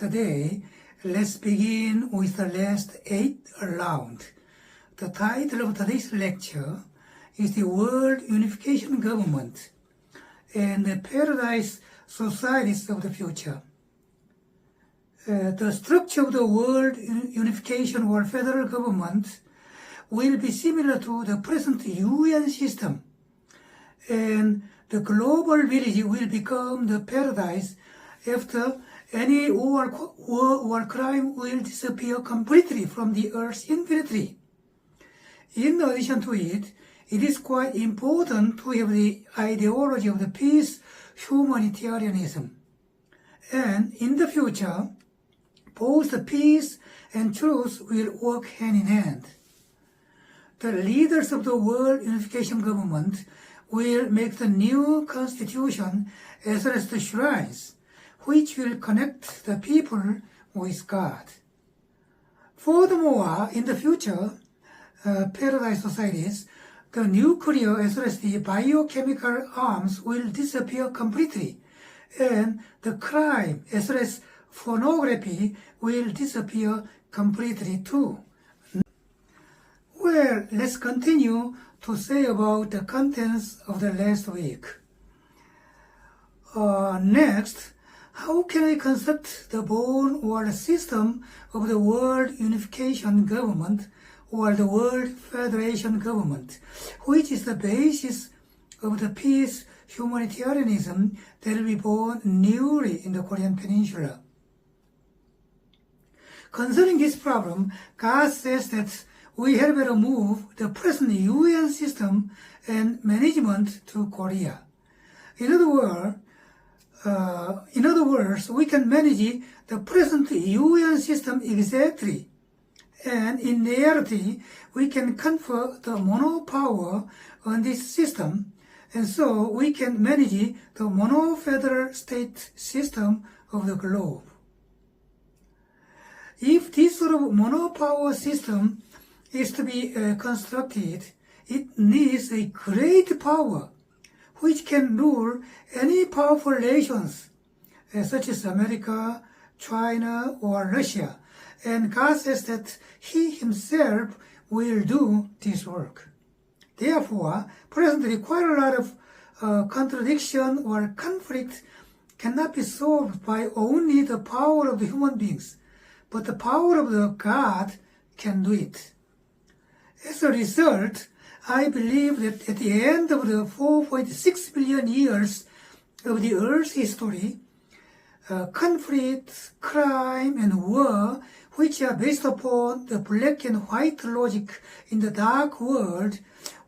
Today, let's begin with the last 8th round. The title of today's lecture is the World Unification Government and the Paradise Societies of the Future. The structure of the World Unification or Federal Government will be similar to the present UN system, and the global village will become the paradise after any war or crime will disappear completely from the Earth's infinity. In addition to it, it is quite important to have the ideology of the Peace Humanitarianism. And in the future, both the peace and truth will work hand in hand. The leaders of the World Unification Government will make the new constitution as well as the shrines, which will connect the people with God. Furthermore, in the future, paradise societies, the nuclear as well as the biochemical arms will disappear completely, and the crime as well as pornography will disappear completely too. Well, let's continue to say about the contents of the last week. Next, how can I construct the bone or the system of the World Unification Government or the World Federation Government, which is the basis of the peace humanitarianism that will be born newly in the Korean Peninsula? Concerning this problem, God says that we had better move the present UN system and management to Korea. In other words, we can manage the present UN system exactly, and in reality, we can confer the mono-power on this system, and so we can manage the mono-federal state system of the globe. If this sort of mono-power system is to be constructed, it needs a great power which can rule any powerful nations, such as America, China, or Russia. And God says that He Himself will do this work. Therefore, presently quite a lot of contradiction or conflict cannot be solved by only the power of the human beings, but the power of the God can do it. As a result, I believe that at the end of the 4.6 billion years of the Earth's history, conflict, crime, and war, which are based upon the black and white logic in the dark world,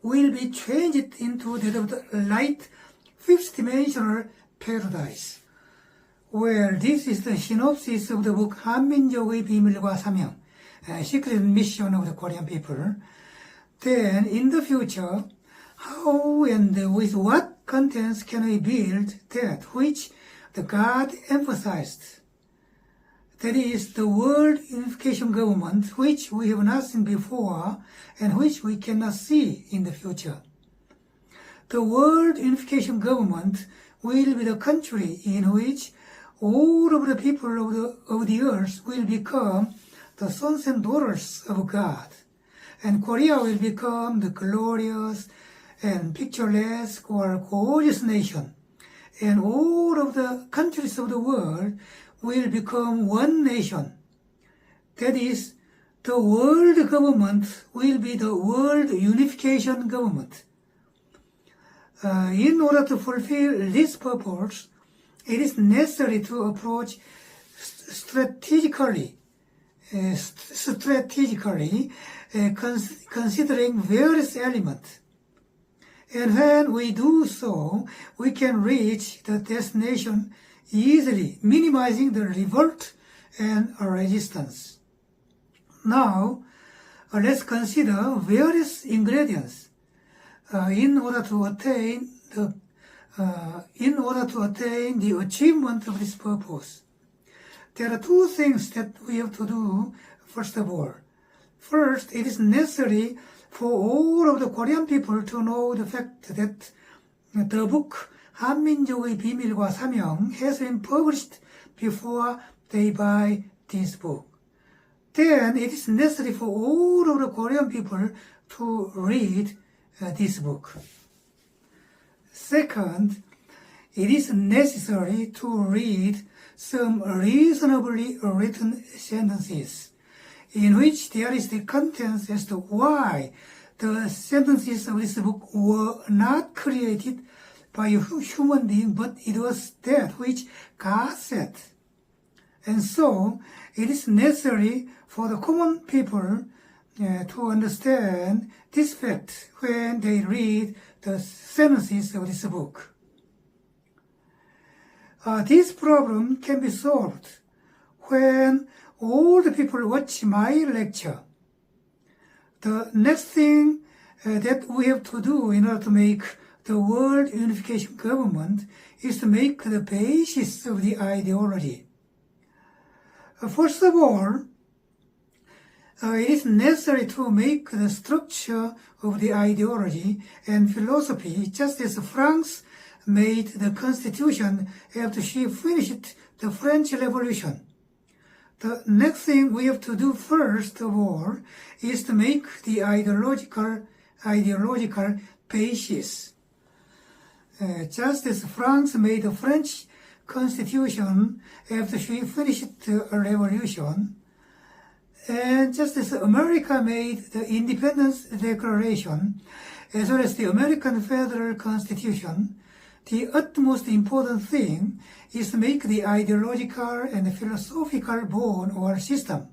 will be changed into that of the light, fifth-dimensional paradise. Well, this is the synopsis of the book 한민족의 비밀과 사명, Secret Mission of the Korean People. Then, in the future, how and with what contents can we build that which the God emphasized? That is, the World Unification Government, which we have not seen before and which we cannot see in the future. The World Unification Government will be the country in which all of the people of the earth will become the sons and daughters of God. And Korea will become the glorious and picturesque or gorgeous nation. And all of the countries of the world will become one nation. That is, the world government will be the World Unification Government. In order to fulfill this purpose, it is necessary to approach strategically, considering various elements. And when we do so, we can reach the destination easily, minimizing the revolt and resistance. Now, let's consider various ingredients in order to attain the achievement of this purpose. There are two things that we have to do. First of all, first, it is necessary for all of the Korean people to know the fact that the book 한민족의 비밀과 사명 has been published before they buy this book. Then it is necessary for all of the Korean people to read this book. Second, it is necessary to read some reasonably written sentences in which there is the contents as to why the sentences of this book were not created by a human being, but it was that which God said. And so, it is necessary for the common people to understand this fact when they read the sentences of this book. This problem can be solved when all the people watch my lecture. The next thing that we have to do in order to make the World Unification Government is to make the basis of the ideology. First of all, it is necessary to make the structure of the ideology and philosophy just as France made the Constitution after she finished the French Revolution. The next thing we have to do first of all is to make the ideological basis. Just as France made the French Constitution after she finished the revolution, and just as America made the Independence Declaration, as well as the American Federal Constitution, the utmost important thing is to make the ideological and philosophical bone or system.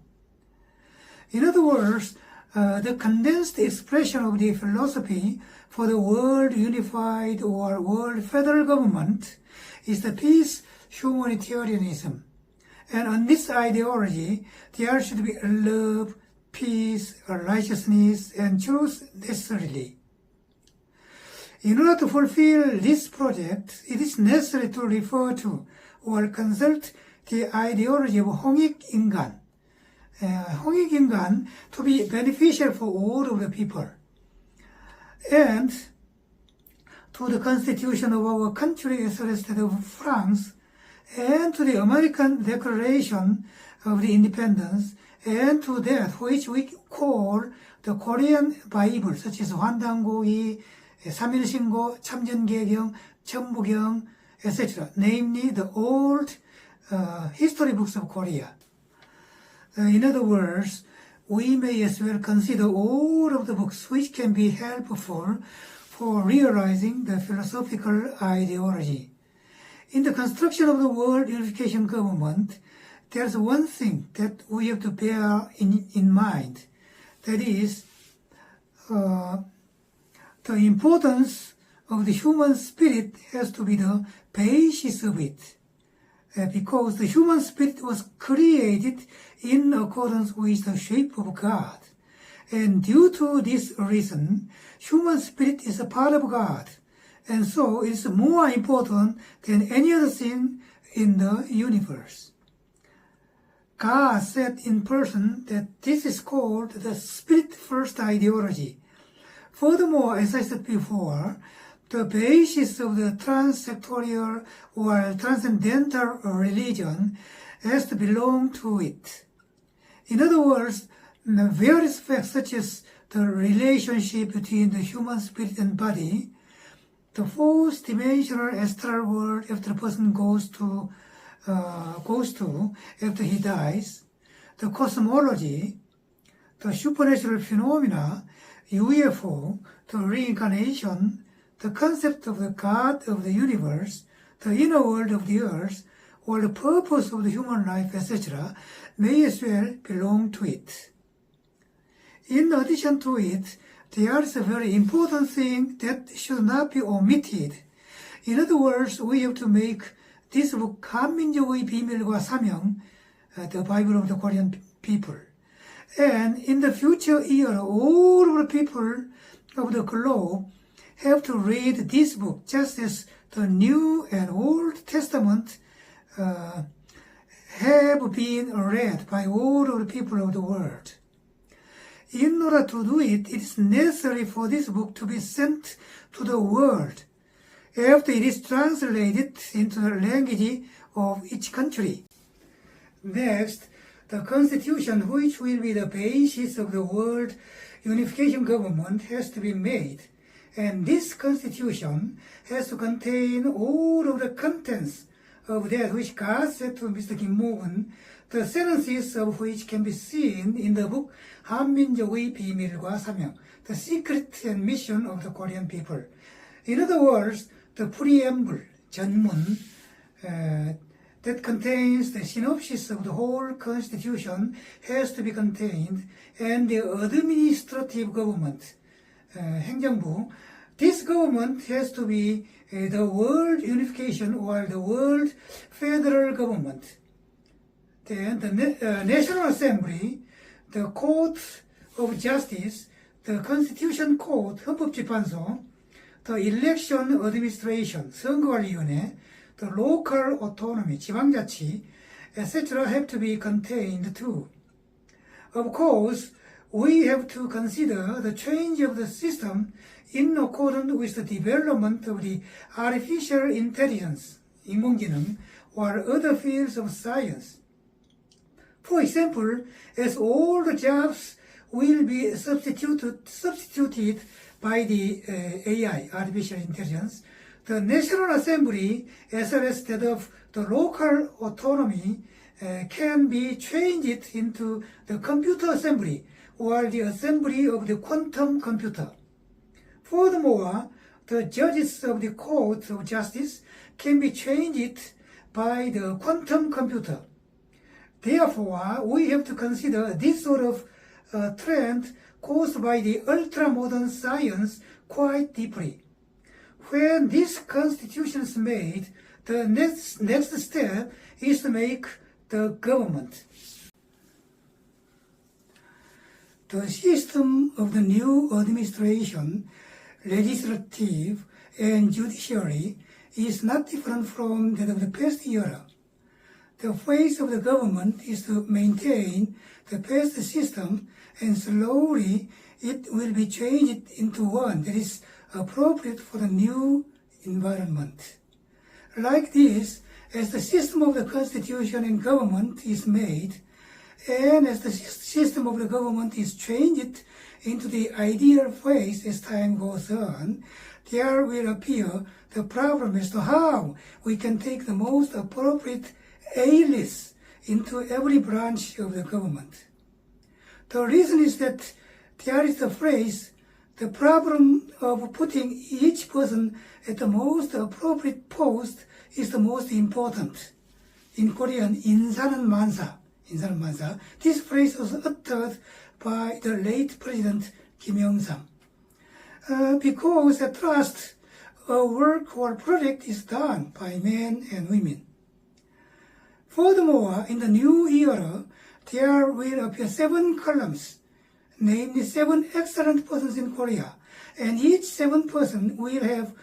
In other words, the condensed expression of the philosophy for the World Unified or World Federal Government is the Peace Humanitarianism. And on this ideology, there should be love, peace, righteousness, and truth necessarily. In order to fulfill this project, it is necessary to refer to or consult the ideology of 홍익인간. 홍익인간 to be beneficial for all of the people. And to the constitution of our country as well as that of France, and to the American Declaration of the Independence, and to that which we call the Korean Bible, such as 환단고기, 삼일신고, 참전계경, 천부경, etc., namely the old history books of Korea. In other words, we may as well consider all of the books which can be helpful for realizing the philosophical ideology. In the construction of the World Unification Government, there's one thing that we have to bear in mind. That is, the importance of the human spirit has to be the basis of it. Because the human spirit was created in accordance with the shape of God. And due to this reason, human spirit is a part of God. And so it's more important than any other thing in the universe. God said in person that this is called the spirit-first ideology. Furthermore, as I said before, the basis of the transsectorial or transcendental religion has to belong to it. In other words, the various facts such as the relationship between the human spirit and body, the fourth dimensional astral world after the person goes to after he dies, the cosmology, the supernatural phenomena, UFO, the reincarnation, the concept of the God of the universe, the inner world of the earth, or the purpose of the human life, etc., may as well belong to it. In addition to it, there is a very important thing that should not be omitted. In other words, we have to make this book 한민족의 비밀과 사명, the Bible of the Korean people. And in the future era, all of the people of the globe have to read this book, just as the New and Old Testament have been read by all of the people of the world. In order to do it, it is necessary for this book to be sent to the world after it is translated into the language of each country. Next, the Constitution, which will be the basis of the World Unification Government, has to be made. And this Constitution has to contain all of the contents of that which God said to Mr. Kim Moon, the sentences of which can be seen in the book 한민족의 비밀과 사명, The Secret and Mission of the Korean People. In other words, the preamble, 전문, that contains the synopsis of the whole Constitution has to be contained, and the administrative government, 행정부, this government has to be the World Unification or the World Federal Government. Then the National Assembly, the Court of Justice, the Constitution Court, 헌법재판소, the Election Administration, 선거관리위원회, the local autonomy, 지방자치, etc. have to be contained too. Of course, we have to consider the change of the system in accordance with the development of the artificial intelligence, 인공지능, or other fields of science. For example, as all the jobs will be substituted by the AI, artificial intelligence, the National Assembly, as well as that of the local autonomy, can be changed into the computer assembly or the assembly of the quantum computer. Furthermore, the judges of the Court of Justice can be changed by the quantum computer. Therefore, we have to consider this sort of trend caused by the ultra-modern science quite deeply. When this constitution is made, the next step is to make the government. The system of the new administration, legislative and judiciary, is not different from that of the past era. The phase of the government is to maintain the past system, and slowly it will be changed into one that is appropriate for the new environment. Like this, as the system of the constitution and government is made, and as the system of the government is changed into the ideal phase as time goes on, there will appear the problem as to how we can take the most appropriate A-list into every branch of the government. The reason is that there is the phrase, the problem of putting each person at the most appropriate post is the most important. In Korean, 인사는 만사. This phrase was uttered by the late President Kim Il-sung. Because at last, a work or project is done by men and women. Furthermore, in the new era, there will appear 7 columns, namely 7 excellent persons in Korea, and each 7 person will have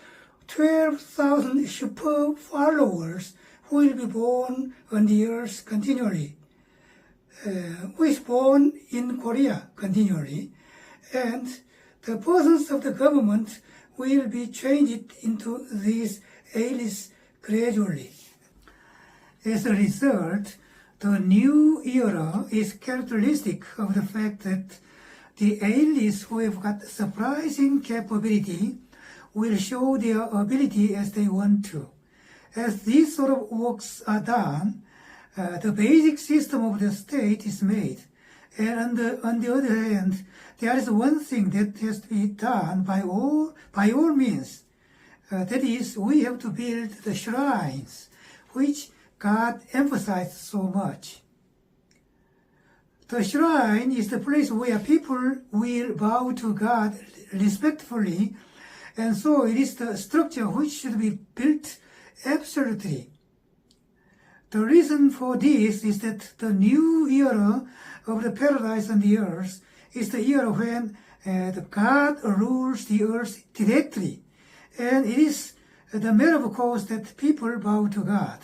12,000 superb followers who will be born on the earth continually, who is born in Korea continually, and the persons of the government will be changed into these A-lists gradually. As a result, the new era is characteristic of the fact that the A-lists who have got surprising capability will show their ability as they want to. As these sort of works are done, the basic system of the state is made. And on the other hand, there is one thing that has to be done by all means. That is, we have to build the shrines, which God emphasized so much. The shrine is the place where people will bow to God respectfully, and so it is the structure which should be built absolutely. The reason for this is that the new era of the paradise on the earth is the era when the God rules the earth directly, and it is the matter of course that people bow to God.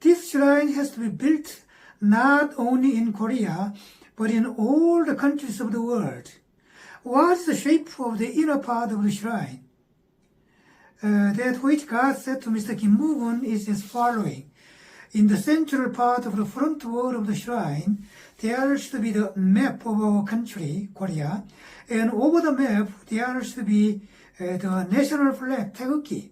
This shrine has to be built not only in Korea, but in all the countries of the world. What is the shape of the inner part of the shrine? That which God said to Mr. Kim Moon is as following. In the central part of the front wall of the shrine, there should be the map of our country, Korea, and over the map, there should be the national flag, 태극기.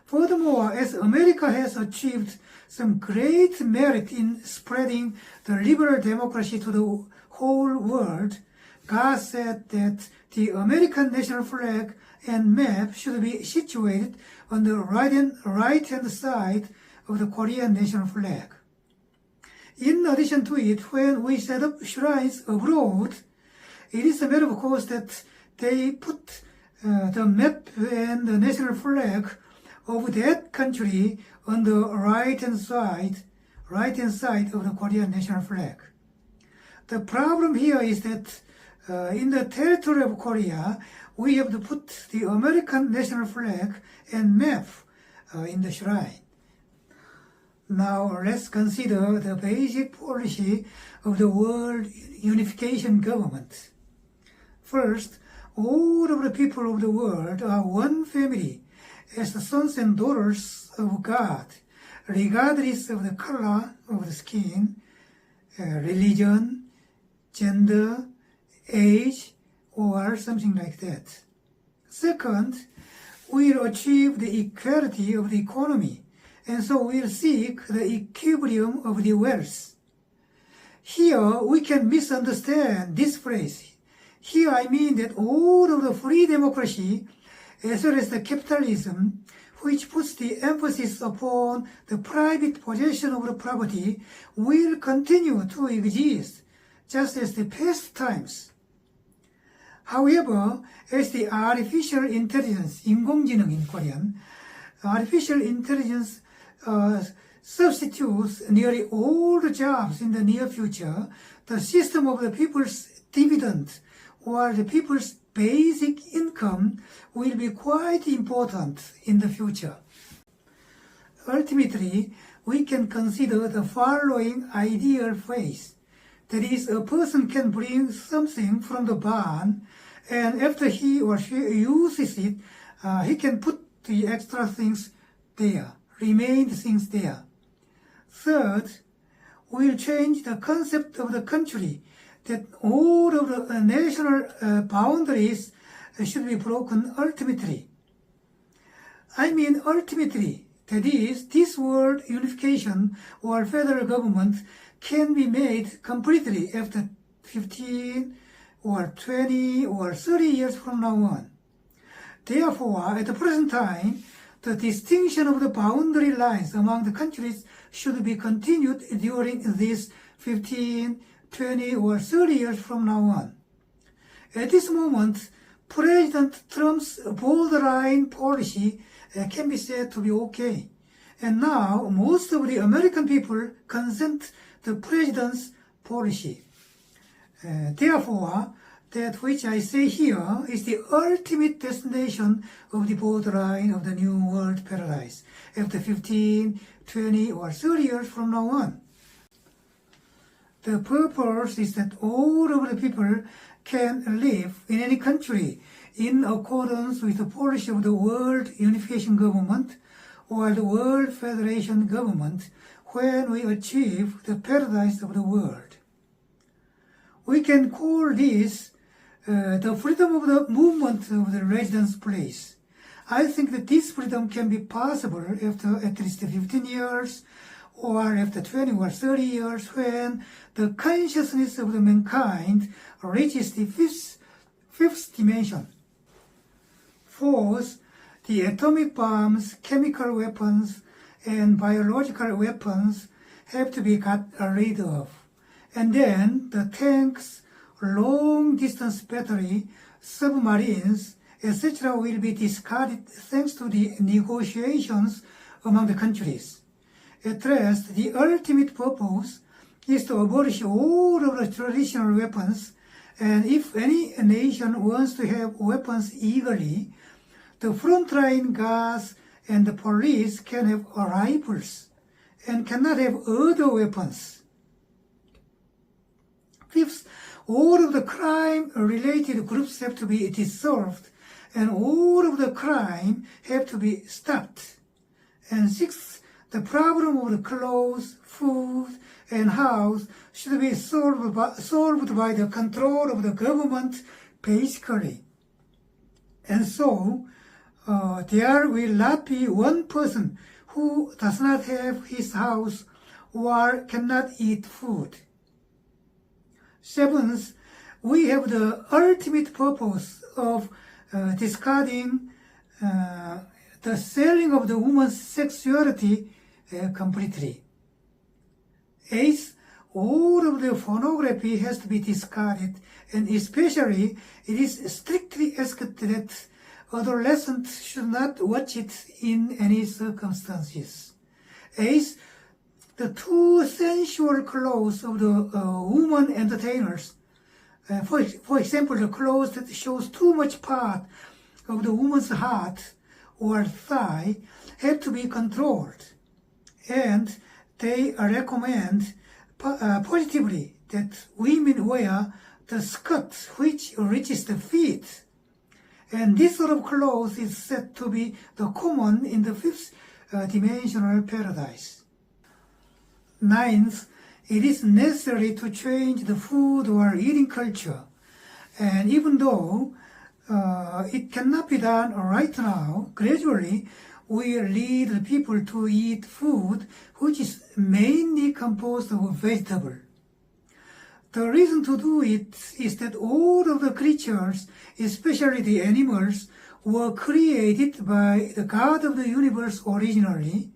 Furthermore, as America has achieved some great merit in spreading the liberal democracy to the whole world, God said that the American national flag and map should be situated on the right-hand side of the Korean national flag. In addition to it, when we set up shrines abroad, it is a matter of course that they put the map and the national flag of that country on the right-hand side of the Korean national flag. The problem here is that in the territory of Korea, we have to put the American national flag and map in the shrine. Now let's consider the basic policy of the World Unification Government. First, all of the people of the world are one family as the sons and daughters of God, regardless of the color of the skin, religion, gender, age, or something like that. Second, we'll achieve the equality of the economy, and so we'll seek the equilibrium of the wealth. Here we can misunderstand this phrase. Here I mean that all of the free democracy, as well as the capitalism, which puts the emphasis upon the private possession of the property, will continue to exist, just as the past times. However, as the artificial intelligence, 인공지능 in Korean, artificial intelligence substitutes nearly all the jobs in the near future, the system of the people's dividend or the people's basic income will be quite important in the future. Ultimately, we can consider the following ideal phrase. That is, a person can bring something from the barn, and after he or she uses it, he can put the extra things there, remain things there. Third, we'll change the concept of the country, that all of the national boundaries should be broken ultimately. I mean ultimately, that is, this world unification or federal government can be made completely after 15 or 20 or 30 years from now on. Therefore, at the present time, the distinction of the boundary lines among the countries should be continued during these 15, 20 or 30 years from now on. At this moment, President Trump's borderline policy can be said to be okay. And now, most of the American people consent to the President's policy. Therefore, that which I say here is the ultimate destination of the borderline of the New World Paradise after 15, 20 or 30 years from now on. The purpose is that all of the people can live in any country in accordance with the policy of the World Unification Government or the World Federation Government when we achieve the paradise of the world. We can call this the freedom of the movement of the residence place. I think that this freedom can be possible after at least 15 years or after 20 or 30 years when the consciousness of the mankind reaches the fifth dimension. Fourth, the atomic bombs, chemical weapons, and biological weapons have to be got rid of. And then the tanks, long-distance battery, submarines, etc. will be discarded thanks to the negotiations among the countries. At last, the ultimate purpose is to abolish all of the traditional weapons, and if any nation wants to have weapons eagerly, the frontline guards and the police can have rifles and cannot have other weapons. Fifth, all of the crime-related groups have to be dissolved, and all of the crime have to be stopped. And sixth, the problem of the clothes, food, and house should be solved by the control of the government, basically. And so, there will not be one person who does not have his house or cannot eat food. Seventh, we have the ultimate purpose of discarding the selling of the woman's sexuality completely. Eighth, all of the pornography has to be discarded, and especially it is strictly asked that adolescents should not watch it in any circumstances. Eighth, the too sensual clothes of the woman entertainers, for example, the clothes that shows too much part of the woman's heart or thigh, have to be controlled. And they recommend positively that women wear the skirt which reaches the feet. And this sort of clothes is said to be the common in the fifth dimensional paradise. Ninth, it is necessary to change the food or eating culture. And even though it cannot be done right now, gradually we lead the people to eat food which is mainly composed of vegetable. The reason to do it is that all of the creatures, especially the animals, were created by the God of the universe originally.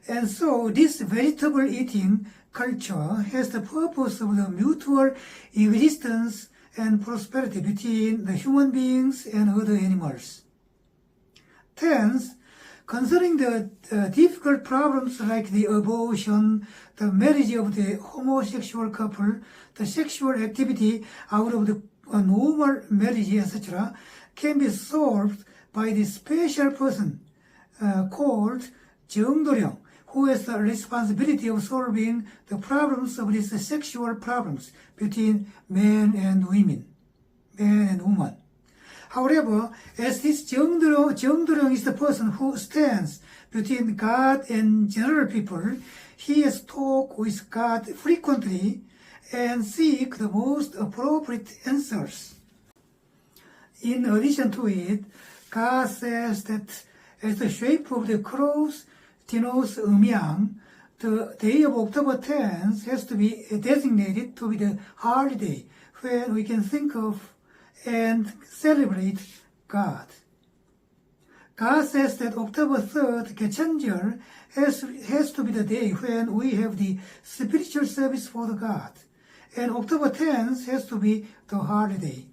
And so this vegetable eating culture has the purpose of the mutual existence and prosperity between the human beings and other animals. Tenth, concerning the difficult problems like the abortion, the marriage of the homosexual couple, the sexual activity out of the normal marriage, etc., can be solved by the special person called 정도령, who has the responsibility of solving the problems of these sexual problems between men and women, man and woman. However, as this 정도령 is the person who stands between God and general people, he has talked with God frequently and seek the most appropriate answers. In addition to it, God says that as the shape of the cross denotes 음양, the day of October 10th has to be designated to be the holiday when we can think of and celebrate God. God says that October 3rd, 개천절, has to be the day when we have the spiritual service for the God. And October 10th has to be the holiday.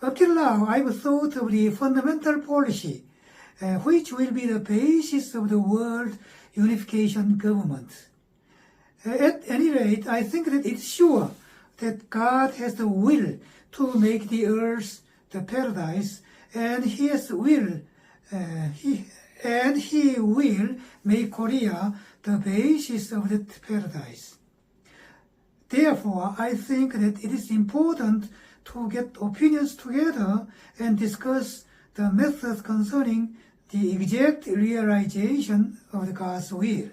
Up till now, I've thought of the fundamental policy, which will be the basis of the World Unification Government. At any rate, I think that it's sure that God has the will to make the earth the paradise, and He will make Korea the basis of that paradise. Therefore, I think that it is important to get opinions together and discuss the methods concerning the exact realization of God's will.